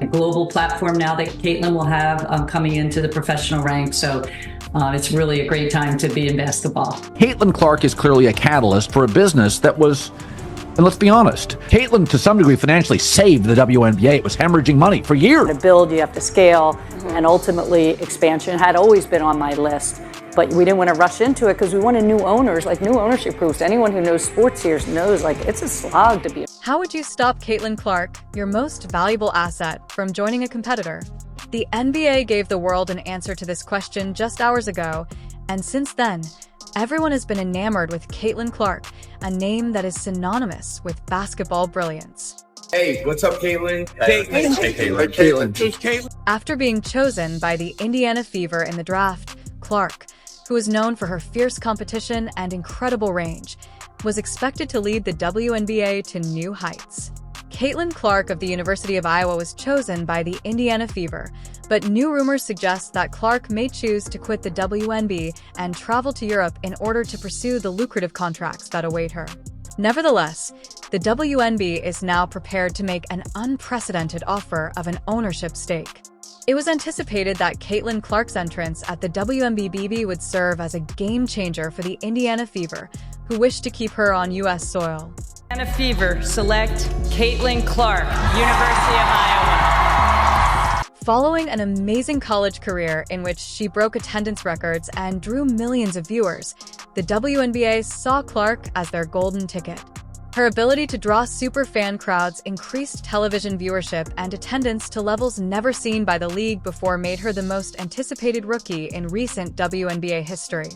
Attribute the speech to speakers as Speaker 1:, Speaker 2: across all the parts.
Speaker 1: a global platform now that Caitlin will have coming into the professional ranks. So it's really a great time to be in basketball.
Speaker 2: Caitlin Clark is clearly a catalyst for a business that was, and let's be honest, Caitlin to some degree financially saved the WNBA. It was hemorrhaging money for years.
Speaker 3: To build, you have to scale, and ultimately expansion had always been on my list. But we didn't want to rush into it because we wanted new owners, like new ownership groups. Anyone who knows sports here knows, like, it's a slog to be.
Speaker 4: How would you stop Caitlin Clark, your most valuable asset, from joining a competitor? The NBA gave the world an answer to this question just hours ago, and since then, everyone has been enamored with Caitlin Clark, a name that is synonymous with basketball brilliance.
Speaker 5: Hey, what's up, Caitlin? Caitlin.
Speaker 4: After being chosen by the Indiana Fever in the draft, Clark, who is known for her fierce competition and incredible range, was expected to lead the WNBA to new heights. Caitlin Clark of the University of Iowa was chosen by the Indiana Fever, but new rumors suggest that Clark may choose to quit the WNBA and travel to Europe in order to pursue the lucrative contracts that await her. Nevertheless, the WNBA is now prepared to make an unprecedented offer of an ownership stake. It was anticipated that Caitlin Clark's entrance at the WNBA would serve as a game-changer for the Indiana Fever, who wished to keep her on U.S. soil.
Speaker 6: Indiana Fever select Caitlin Clark, University of Iowa.
Speaker 4: Following an amazing college career in which she broke attendance records and drew millions of viewers, the WNBA saw Clark as their golden ticket. Her ability to draw super fan crowds increased television viewership and attendance to levels never seen by the league before made her the most anticipated rookie in recent WNBA history.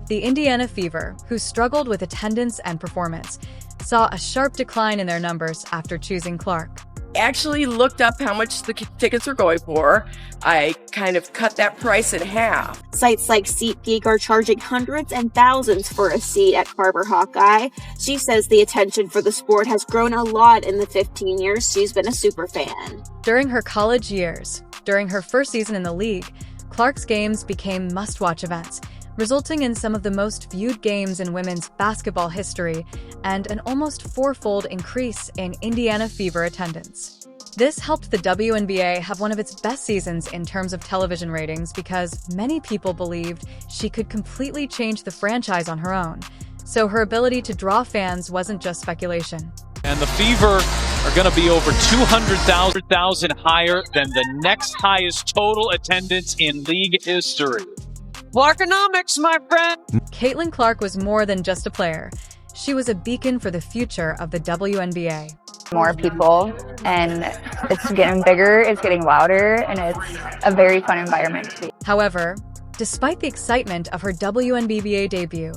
Speaker 4: The Indiana Fever, who struggled with attendance and performance, saw a sharp decline in their numbers after choosing Clark.
Speaker 7: Actually looked up how much the tickets are going for. I kind of cut that price in half.
Speaker 8: Sites like SeatGeek are charging hundreds and thousands for a seat at Carver Hawkeye. She says the attention for the sport has grown a lot in the 15 years she's been a super fan.
Speaker 4: During her college years, during her first season in the league, Clark's games became must-watch events, resulting in some of the most viewed games in women's basketball history and an almost fourfold increase in Indiana Fever attendance. This helped the WNBA have one of its best seasons in terms of television ratings because many people believed she could completely change the franchise on her own, so her ability to draw fans wasn't just speculation.
Speaker 9: And the Fever are going to be over 200,000 higher than the next highest total attendance in league history. Clarkonomics, my friend!
Speaker 4: Caitlin Clark was more than just a player. She was a beacon for the future of the WNBA.
Speaker 10: More people, and it's getting bigger, it's getting louder, and it's a very fun environment to be.
Speaker 4: However, despite the excitement of her WNBA debut,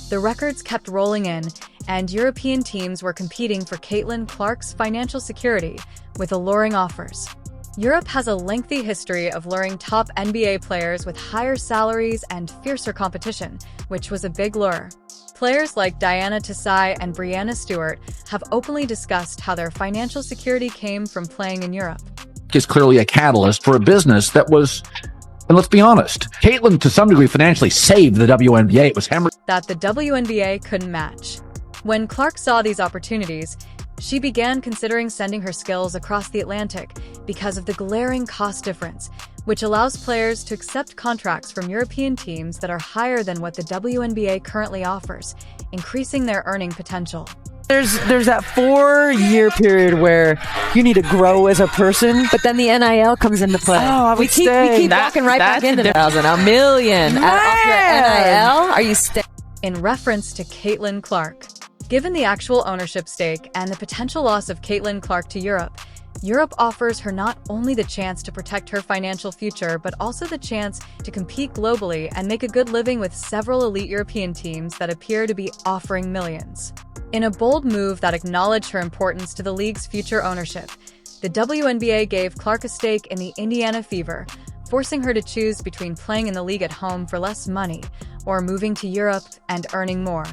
Speaker 4: the records kept rolling in, and European teams were competing for Caitlin Clark's financial security with alluring offers. Europe has a lengthy history of luring top NBA players with higher salaries and fiercer competition, which was a big lure. Players like Diana Taurasi and Breanna Stewart have openly discussed how their financial security came from playing in Europe.
Speaker 2: Is clearly a catalyst for a business that was, and let's be honest, Caitlin to some degree financially saved the WNBA. It was hemorrhaging
Speaker 4: that the WNBA couldn't match. When Clark saw these opportunities, she began considering sending her skills across the Atlantic because of the glaring cost difference, which allows players to accept contracts from European teams that are higher than what the WNBA currently offers, increasing their earning potential.
Speaker 11: There's that 4-year period where you need to grow as a person, but then the NIL comes into play.
Speaker 12: Oh,
Speaker 11: we keep walking right back into $1 million off your NIL. Are you
Speaker 4: in reference to Caitlin Clark? Given the actual ownership stake and the potential loss of Caitlin Clark to Europe, Europe offers her not only the chance to protect her financial future, but also the chance to compete globally and make a good living with several elite European teams that appear to be offering millions. In a bold move that acknowledged her importance to the league's future ownership, the WNBA gave Clark a stake in the Indiana Fever, forcing her to choose between playing in the league at home for less money or moving to Europe and earning more.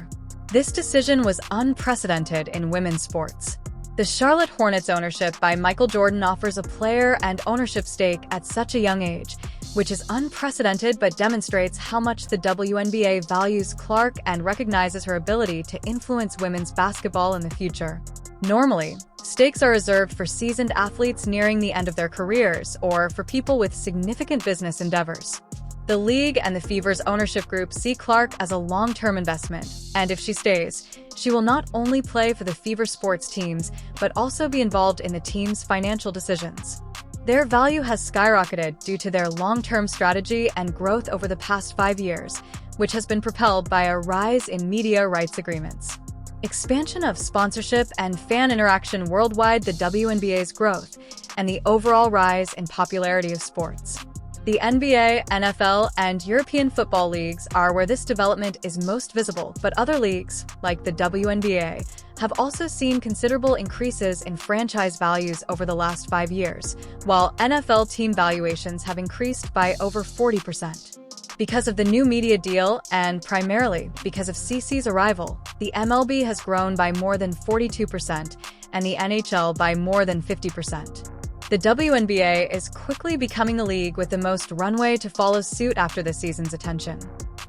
Speaker 4: This decision was unprecedented in women's sports. The Charlotte Hornets ownership by Michael Jordan offers a player and ownership stake at such a young age, which is unprecedented but demonstrates how much the WNBA values Clark and recognizes her ability to influence women's basketball in the future. Normally, stakes are reserved for seasoned athletes nearing the end of their careers or for people with significant business endeavors. The league and the Fever's ownership group see Clark as a long-term investment, and if she stays, she will not only play for the Fever sports teams, but also be involved in the team's financial decisions. Their value has skyrocketed due to their long-term strategy and growth over the past 5 years, which has been propelled by a rise in media rights agreements. Expansion of sponsorship and fan interaction worldwide, the WNBA's growth, and the overall rise in popularity of sports. The NBA, NFL, and European football leagues are where this development is most visible, but other leagues, like the WNBA, have also seen considerable increases in franchise values over the last 5 years, while NFL team valuations have increased by over 40%. Because of the new media deal, and primarily because of CeCe's arrival, the MLB has grown by more than 42%, and the NHL by more than 50%. The WNBA is quickly becoming the league with the most runway to follow suit after the season's attention.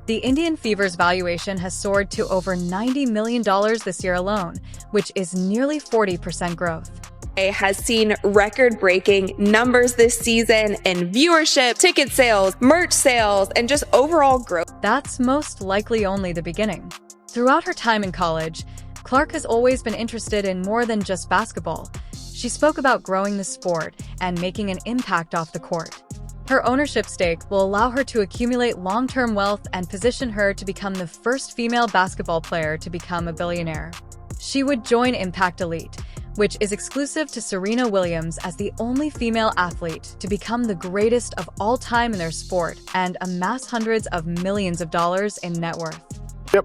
Speaker 4: The Indian Fever's valuation has soared to over $90 million this year alone, which is nearly 40% growth.
Speaker 12: Has seen record-breaking numbers this season in viewership, ticket sales, merch sales, and just overall growth.
Speaker 4: That's most likely only the beginning. Throughout her time in college, Clark has always been interested in more than just basketball. She spoke about growing the sport and making an impact off the court. Her ownership stake will allow her to accumulate long-term wealth and position her to become the first female basketball player to become a billionaire. She would join Impact Elite, which is exclusive to Serena Williams as the only female athlete to become the greatest of all time in their sport and amass hundreds of millions of dollars in net worth.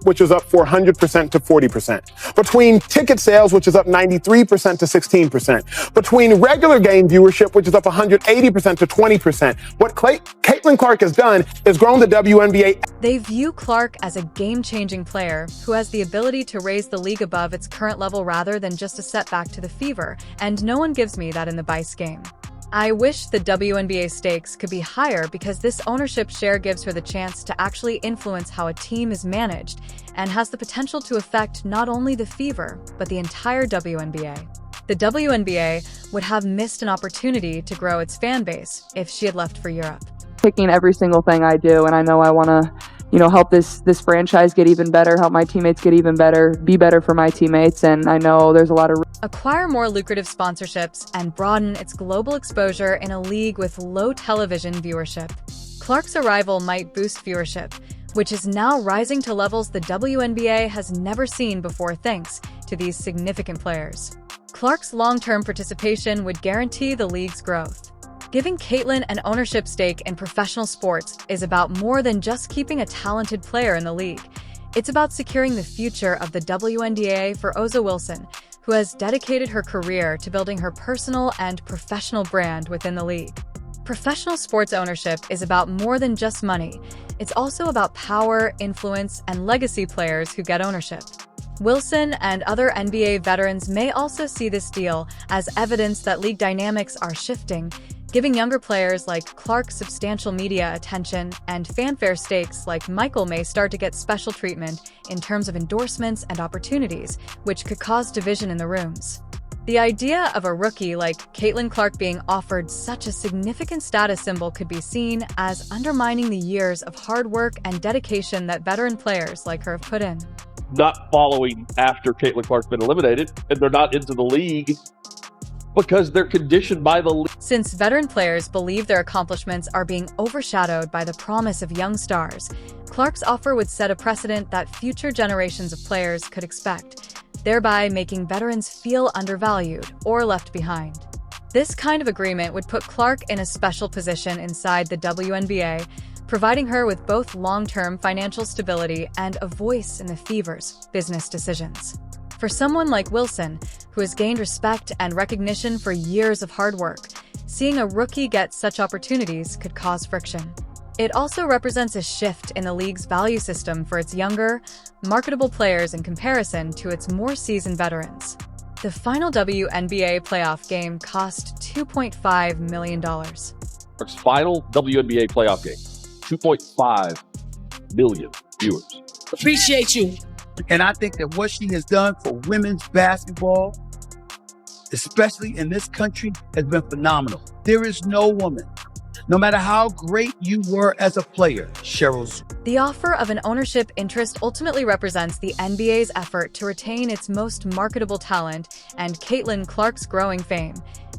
Speaker 13: Which is up 400% to 40%. Between ticket sales, which is up 93% to 16%. Between regular game viewership, which is up 180% to 20%. What Caitlin Clark has done is grown the WNBA.
Speaker 4: They view Clark as a game-changing player who has the ability to raise the league above its current level rather than just a setback to the Fever, and no one gives me that in the Bice game. I wish the WNBA stakes could be higher because this ownership share gives her the chance to actually influence how a team is managed and has the potential to affect not only the Fever, but the entire WNBA. The WNBA would have missed an opportunity to grow its fan base if she had left for Europe.
Speaker 14: Picking every single thing I do, and I know I want to help this franchise get even better, help my teammates get even better, be better for my teammates, and I know there's a lot of...
Speaker 4: Acquire more lucrative sponsorships and broaden its global exposure in a league with low television viewership. Clark's arrival might boost viewership, which is now rising to levels the WNBA has never seen before thanks to these significant players. Clark's long-term participation would guarantee the league's growth. Giving Caitlin an ownership stake in professional sports is about more than just keeping a talented player in the league. It's about securing the future of the WNBA for Ozza Wilson, who has dedicated her career to building her personal and professional brand within the league. Professional sports ownership is about more than just money. It's also about power, influence, and legacy players who get ownership. Wilson and other NBA veterans may also see this deal as evidence that league dynamics are shifting, giving younger players like Clark substantial media attention, and fanfare stakes like Michael may start to get special treatment in terms of endorsements and opportunities, which could cause division in the rooms. The idea of a rookie like Caitlin Clark being offered such a significant status symbol could be seen as undermining the years of hard work and dedication that veteran players like her have put in.
Speaker 15: Not following after Caitlin Clark's been eliminated, and they're not into the league because they're conditioned by the league.
Speaker 4: Since veteran players believe their accomplishments are being overshadowed by the promise of young stars, Clark's offer would set a precedent that future generations of players could expect, thereby making veterans feel undervalued or left behind. This kind of agreement would put Clark in a special position inside the WNBA, providing her with both long-term financial stability and a voice in the Fever's business decisions. For someone like Wilson, who has gained respect and recognition for years of hard work, seeing a rookie get such opportunities could cause friction. It also represents a shift in the league's value system for its younger, marketable players in comparison to its more seasoned veterans. The final WNBA playoff game cost $2.5 million.
Speaker 15: Its final WNBA playoff game, 2.5 million viewers.
Speaker 16: Appreciate you. And I think that what she has done for women's basketball especially in this country, has been phenomenal. There is no woman, no matter how great you were as a player, Cheryl's.
Speaker 4: The offer of an ownership interest ultimately represents the NBA's effort to retain its most marketable talent and Caitlin Clark's growing fame,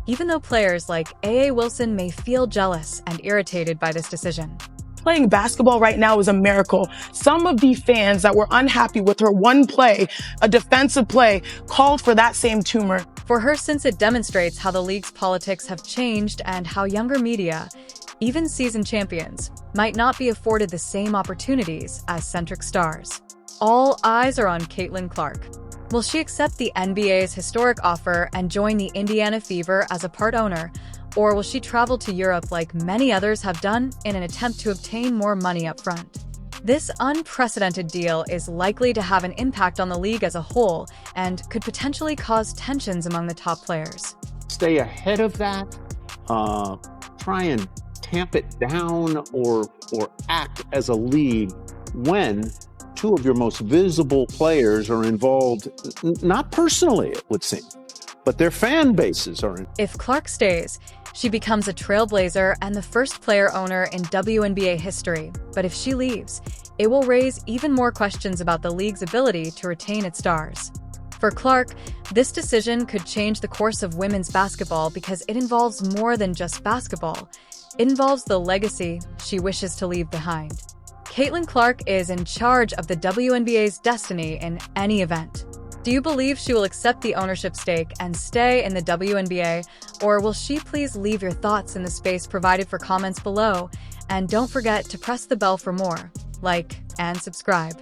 Speaker 4: even though players like A.A. Wilson may feel jealous and irritated by this decision.
Speaker 17: Playing basketball right now is a miracle. Some of the fans that were unhappy with her one play, a defensive play, called for that same tumor.
Speaker 4: For her, since it demonstrates how the league's politics have changed and how younger media, even seasoned champions, might not be afforded the same opportunities as centric stars. All eyes are on Caitlin Clark. Will she accept the NBA's historic offer and join the Indiana Fever as a part owner, or will she travel to Europe like many others have done in an attempt to obtain more money up front? This unprecedented deal is likely to have an impact on the league as a whole and could potentially cause tensions among the top players.
Speaker 18: Stay ahead of that, try and tamp it down or act as a league when two of your most visible players are involved, not personally, it would seem, but their fan bases are in.
Speaker 4: If Clark stays, she becomes a trailblazer and the first player owner in WNBA history. But if she leaves, it will raise even more questions about the league's ability to retain its stars. For Clark, this decision could change the course of women's basketball because it involves more than just basketball. It involves the legacy she wishes to leave behind. Caitlin Clark is in charge of the WNBA's destiny in any event. Do you believe she will accept the ownership stake and stay in the WNBA, or will she please leave your thoughts in the space provided for comments below? And don't forget to press the bell for more. Like and subscribe.